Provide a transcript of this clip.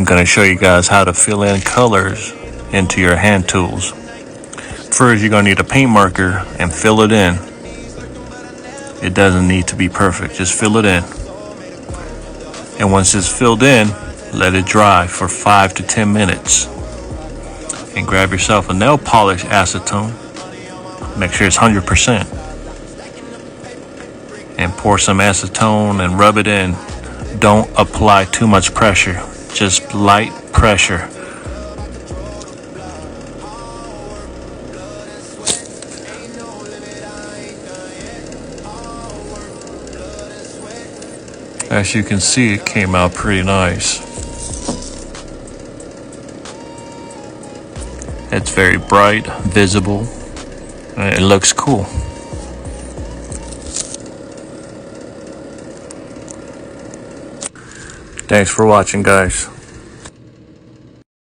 I'm going to show you guys how to fill in colors into your hand tools. First, you're going to need a paint marker and fill it in. It doesn't need to be perfect, just fill it in. And once it's filled in, let it dry for 5 to 10 minutes. And grab yourself a nail polish acetone. Make sure it's 100%. And pour some acetone and rub it in. Don't apply too much pressure, just light pressure. As you can see, it came out pretty nice. It's very bright, visible, and it looks cool. Thanks for watching, guys.